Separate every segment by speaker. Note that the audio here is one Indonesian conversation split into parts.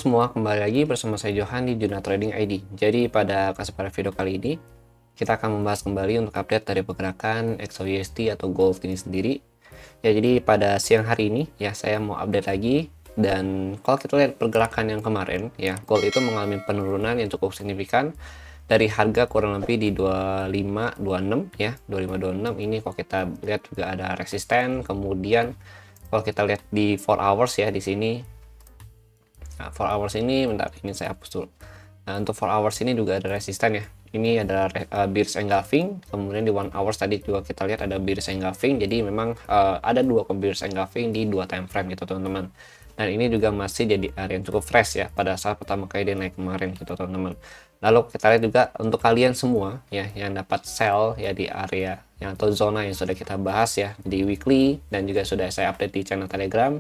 Speaker 1: semua, kembali lagi bersama saya Johan di Juna Trading ID. Jadi pada kesempatan video kali ini, kita akan membahas kembali untuk update dari pergerakan XAUUSD atau gold ini sendiri. Ya, jadi pada siang hari ini ya saya mau update lagi. Dan kalau kita lihat pergerakan yang kemarin ya, gold itu mengalami penurunan yang cukup signifikan dari harga kurang lebih di 2526 ya, 2526 ini kalau kita lihat juga ada resisten. Kemudian kalau kita lihat di 4 hours ya di sini. Nah, 4 hours ini, bentar, ini saya hapus dulu. Nah, untuk 4 hours ini juga ada resisten ya. Ini ada bearish engulfing, kemudian di 1 hours tadi juga kita lihat ada bearish engulfing. Jadi memang ada dua bearish engulfing di dua time frame gitu teman-teman. Dan ini juga masih jadi area yang cukup fresh ya pada saat pertama kali dia naik kemarin gitu teman-teman. Lalu kita lihat juga untuk kalian semua ya yang dapat sell ya di area yang atau zona yang sudah kita bahas ya di weekly dan juga sudah saya update di channel Telegram.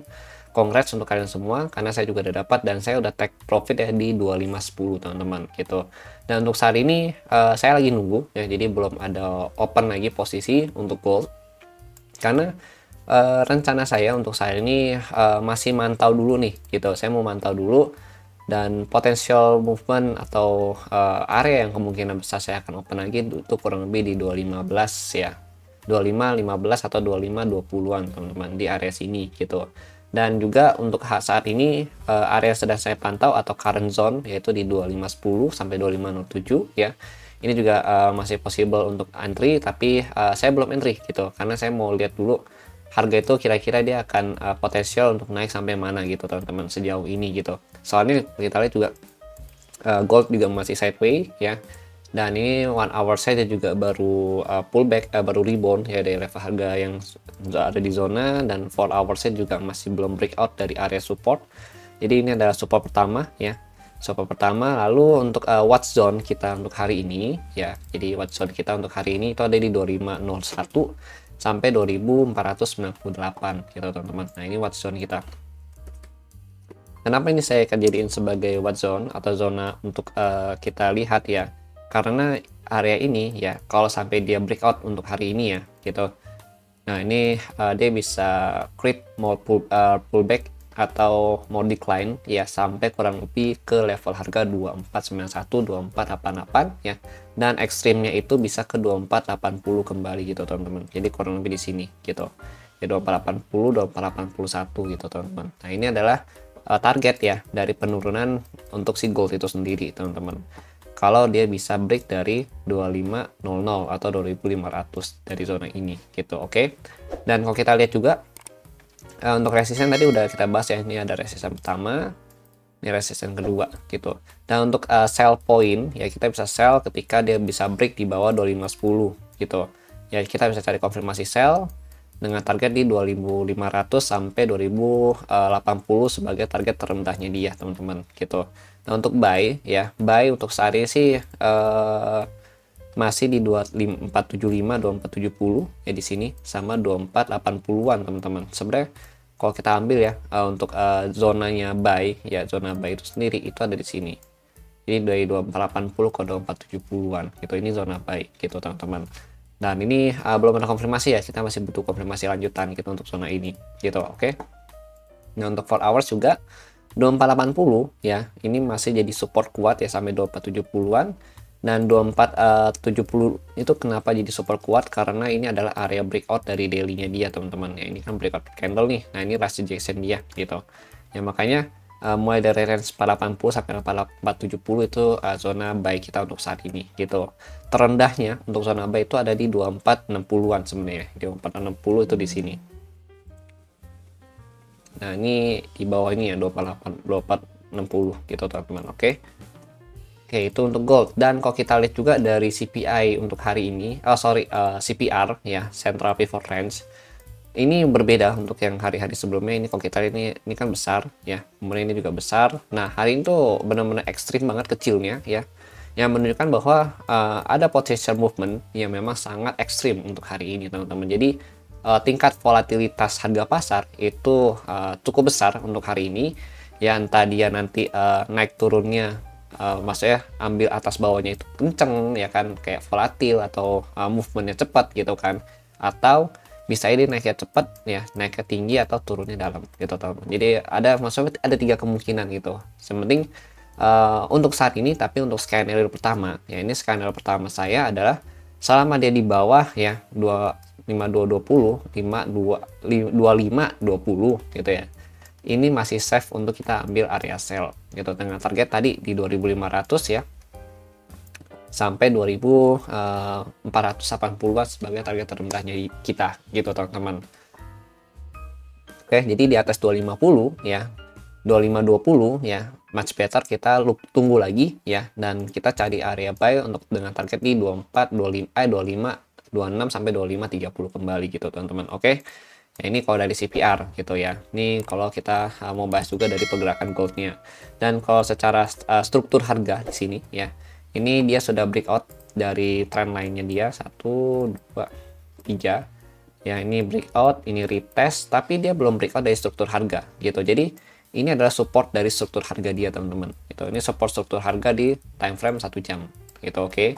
Speaker 1: Congrats untuk kalian semua karena saya juga udah dapat dan saya udah take profit ya di 2510 teman-teman gitu. Dan untuk saat ini saya lagi nunggu ya, jadi belum ada open lagi posisi untuk gold karena rencana saya untuk saat ini masih mantau dulu nih gitu. Saya mau mantau dulu dan potential movement atau area yang kemungkinan besar saya akan open lagi itu kurang lebih di 215 ya, 25 15 atau 25 20-an teman-teman di area sini gitu. Dan juga untuk saat ini area sedang saya pantau atau current zone yaitu di 2510 sampai 2507 ya. Ini juga masih possible untuk entry, tapi saya belum entry gitu karena saya mau lihat dulu harga itu kira-kira dia akan potensial untuk naik sampai mana gitu teman-teman sejauh ini gitu. Soalnya kita lihat juga gold juga masih sideways ya. Dan ini 1 hour saja juga baru pullback, baru rebound ya dari level harga yang ada di zona, dan 4 hours juga masih belum breakout dari area support. Jadi ini adalah support pertama ya, support pertama. Lalu untuk watch zone kita untuk hari ini ya, jadi watch zone kita untuk hari ini itu ada di 2501 sampai 2498 gitu teman-teman. Nah ini watch zone kita. Kenapa ini saya akan jadiin sebagai watch zone atau zona untuk kita lihat ya, karena area ini ya kalau sampai dia breakout untuk hari ini ya gitu. Nah ini dia bisa create more pullback atau more decline ya sampai kurang lebih ke level harga 2491 2488 ya, dan ekstrimnya itu bisa ke 2480 kembali gitu teman-teman. Jadi kurang lebih di sini gitu ya, 2480 2481 gitu teman-teman. Nah ini adalah target ya dari penurunan untuk si gold itu sendiri teman-teman. Kalau dia bisa break dari 2500 atau 2500 dari zona ini gitu, oke. Dan kalau kita lihat juga untuk resisten tadi udah kita bahas ya, ini ada resisten pertama, ini resisten kedua gitu. Dan untuk sell point ya kita bisa sell ketika dia bisa break di bawah 2510 gitu. Ya kita bisa cari konfirmasi sell dengan target di 2500 sampai 2080 sebagai target terendahnya dia teman-teman gitu. Nah untuk buy ya, buy untuk saat ini sih masih di 2475 2470 ya di sini sama 2480-an teman-teman. Sebenarnya kalau kita ambil ya untuk zonanya buy ya, zona buy itu sendiri itu ada di sini. Jadi dari 2480 ke 2470-an gitu, ini zona buy gitu teman-teman. Dan ini belum ada konfirmasi ya, kita masih butuh konfirmasi lanjutan gitu untuk zona ini gitu, oke. Nah untuk 4 hours juga 2480 ya, ini masih jadi support kuat ya sampai 2470-an. Dan 2470 itu kenapa jadi super kuat, karena ini adalah area breakout dari daily-nya dia teman-teman ya. Ini kan breakout candle nih, nah ini RSI rejection dia gitu ya, makanya mulai dari range 480 sampai 470 itu zona buy kita untuk saat ini gitu. Terendahnya untuk zona buy itu ada di 2460-an sebenarnya, di 2460 itu di sini. Nah ini di bawah ini ya 2460 gitu teman-teman, oke. Oke, itu untuk gold. Dan kalau kita lihat juga dari CPI untuk hari ini, CPR ya, Central Pivot Range, ini berbeda untuk yang hari-hari sebelumnya. Ini kalau kita lihat ini kan besar ya, kemudian ini juga besar. Nah hari ini tuh benar-benar ekstrim banget kecilnya ya, yang menunjukkan bahwa ada potential movement yang memang sangat ekstrim untuk hari ini teman-teman. Jadi tingkat volatilitas harga pasar itu cukup besar untuk hari ini ya, entah dia nanti naik turunnya maksudnya ambil atas bawahnya itu kenceng ya kan, kayak volatil atau movementnya cepat gitu kan, atau bisa ini naiknya cepat ya, naiknya tinggi atau turunnya dalam gitu teman-teman. Jadi maksudnya ada 3 kemungkinan gitu. Yang penting untuk saat ini, tapi untuk skenario pertama ya, ini skenario pertama saya adalah selama dia di bawah ya 5220 2520 gitu ya, ini masih safe untuk kita ambil area sell gitu, dengan target tadi di 2500 ya sampai 2480 sebagai target terendahnya kita gitu teman-teman. Oke, jadi di atas 250 ya, 2520 ya, much better kita tunggu lagi ya, dan kita cari area buy untuk dengan target di 24 25 26 sampai 25 30 kembali gitu teman-teman. Oke. Nah, ini kalau dari CPR gitu ya. Ini kalau kita mau bahas juga dari pergerakan goldnya. Dan kalau secara struktur harga di sini ya, ini dia sudah breakout dari trend line-nya dia 1 2 3 ya, ini breakout, ini retest, tapi dia belum breakout dari struktur harga gitu. Jadi ini adalah support dari struktur harga dia teman-teman gitu. Ini support struktur harga di time frame 1 jam gitu. Oke.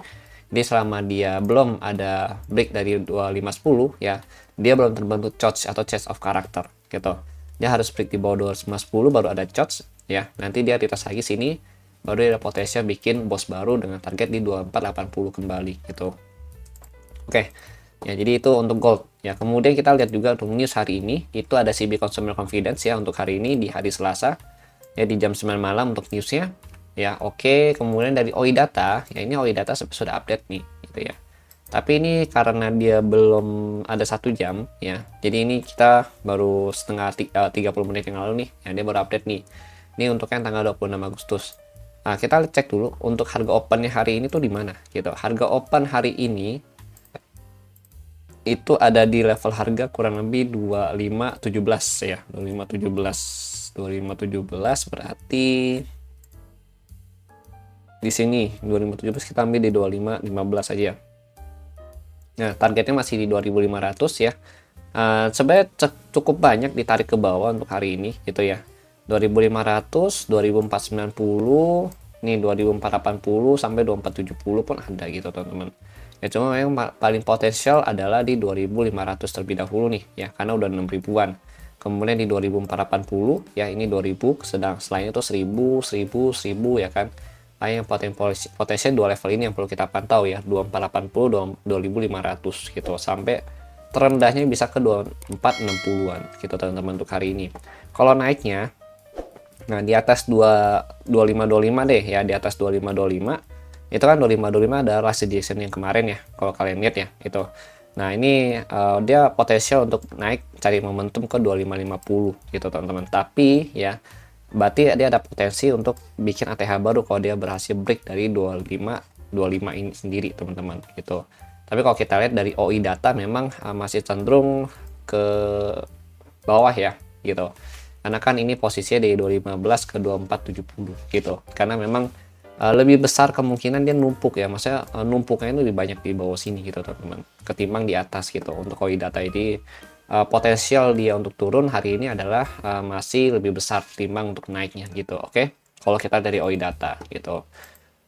Speaker 1: Jadi selama dia belum ada break dari 2510 ya, dia belum terbentuk church atau chest of character gitu. Dia harus break di bawah 2510 baru ada church ya. Nanti dia retest lagi sini, baru dia ada potensi bikin bos baru dengan target di 2480 kembali gitu. Oke. Ya, jadi itu untuk gold ya. Kemudian kita lihat juga untuk news hari ini, itu ada CB Consumer Confidence ya untuk hari ini di hari Selasa ya, di jam 9 malam untuk newsnya ya. Oke. Kemudian dari OI data ya, ini OI data sudah update nih gitu ya, tapi ini karena dia belum ada 1 jam ya, jadi ini kita baru 30 menit yang lalu nih ya, dia baru update nih. Ini untuk yang tanggal 26 Agustus. Nah, kita cek dulu untuk harga opennya hari ini tuh di mana gitu. Harga open hari ini itu ada di level harga kurang lebih 2517 ya, 2517 berarti di sini 2517 kita ambil di 2515 aja. Nah, targetnya masih di 2500 ya. Sebenarnya cukup banyak ditarik ke bawah untuk hari ini gitu ya. 2500, 2490, nih 2480 sampai 2470 pun ada gitu teman-teman. Ya cuma memang paling potensial adalah di 2500 terlebih dahulu nih ya, karena udah 6 ribuan. Kemudian di 2480 ya, ini 2000, sedang selain itu 1000, 1000, 1000 ya kan. Yang potensial dua level ini yang perlu kita pantau ya, 2480, 2500 gitu, sampai terendahnya bisa ke 2460-an gitu teman-teman untuk hari ini. Kalau naiknya, nah di atas 2525 deh ya, di atas 2525 itu kan 2525 ada last suggestion yang kemarin ya, kalau kalian lihat ya itu. Nah ini dia potensial untuk naik, cari momentum ke 2550 gitu teman-teman. Tapi ya berarti dia ada potensi untuk bikin ATH baru kalau dia berhasil break dari 25 ini sendiri teman-teman gitu. Tapi kalau kita lihat dari OI data memang masih cenderung ke bawah ya gitu, karena kan ini posisinya dari 2015 ke 2470 gitu, karena memang lebih besar kemungkinan dia numpuk ya, maksudnya numpuknya itu lebih banyak di bawah sini gitu teman-teman ketimbang di atas gitu. Untuk OI data ini potensial dia untuk turun hari ini adalah masih lebih besar ketimbang untuk naiknya gitu. Oke, kalau kita dari OI data gitu.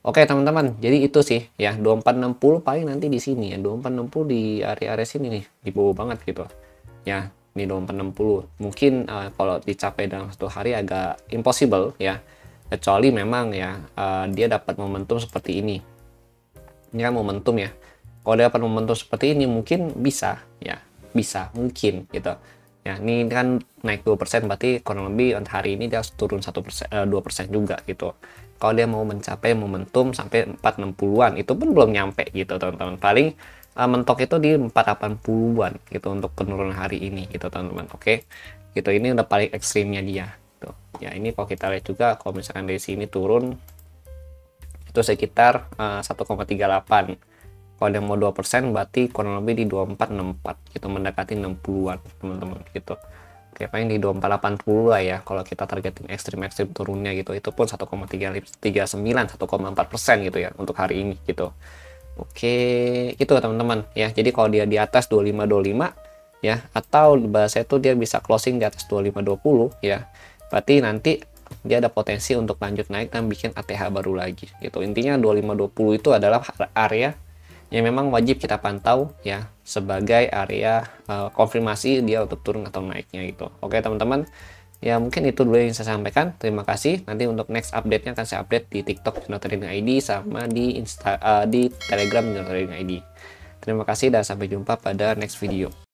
Speaker 1: Oke teman-teman, jadi itu sih ya, 2460 paling nanti di sini ya, 2460 di area-area sini nih, di bawah banget gitu ya, di 2460 mungkin kalau dicapai dalam 1 hari agak impossible ya, kecuali memang ya dia dapat momentum seperti ini kan momentum ya. Kalau dia dapat momentum seperti ini mungkin bisa ya, bisa mungkin gitu ya. Ini kan naik 2%, berarti kurang lebih hari ini dia turun 1%, 2% juga gitu. Kalau dia mau mencapai momentum sampai 460-an, itu pun belum nyampe gitu teman-teman. Paling mentok itu di 480-an gitu untuk penurunan hari ini gitu teman-teman. Oke, gitu, ini udah paling ekstrimnya dia gitu. Ya ini kalau kita lihat juga, kalau misalkan dari sini turun itu sekitar 1,38. Kalau dia mau 2% berarti kurang lebih di 2464 gitu, mendekati 60-an teman-teman gitu. Oke, paling di 2480 lah ya kalau kita targetin ekstrim-ekstrim turunnya gitu. Itu pun 1,39, 1,4% gitu ya untuk hari ini gitu. Oke, itu teman-teman ya. Jadi kalau dia di atas 2525 ya, atau bahasa itu dia bisa closing di atas 2520 ya, berarti nanti dia ada potensi untuk lanjut naik dan bikin ATH baru lagi gitu. Intinya 2520 itu adalah area yang memang wajib kita pantau ya sebagai area konfirmasi dia untuk turun atau naiknya gitu. Oke teman-teman, ya mungkin itu dulu yang saya sampaikan. Terima kasih. Nanti untuk next update-nya akan saya update di TikTok Juno Trading ID sama di di Telegram Juno Trading ID. Terima kasih dan sampai jumpa pada next video.